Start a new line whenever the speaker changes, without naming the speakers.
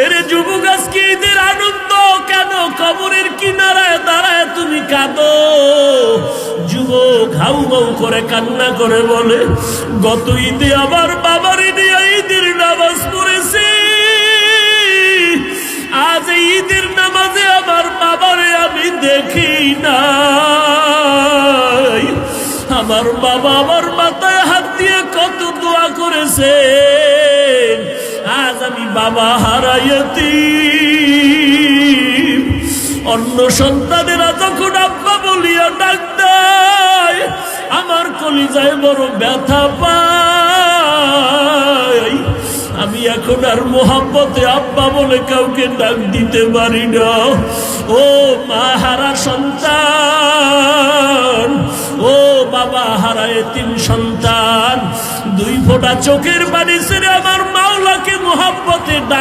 এরে যুবক, আজকে ঈদের আনন্দ কেন কবরের কিনারায় দাঁড়ায় তুমি কাঁদো? যুবক হাউ হাউ করে কান্না করে বলে, গত ঈদে আমার বাবার নিয়ে ঈদের নামাজ পড়েছে, আজ ঈদের নামাজে আমার বাবারে আমি দেখি নাই। আমার বাবা আমার মাথায় হাত দিয়ে কত দোয়া করেছে, আজ আমি বাবা হারাইয়াছি। অন্য সন্তানেরা যখন আব্বা বলিয়া ডাক দেয়, আমার কলিজায় বড় ব্যথা পায়। আমি এখন আর মোহাব্বতে আব্বা বলে কাউকে ডাক দিতে পারি না। ও মা হারা সন্তান, ও বাবা হারা এতিম সন্তান, দুই ফোঁটা চোখের পানি ছেড়ে আমার মাওলাকে মোহাব্বতে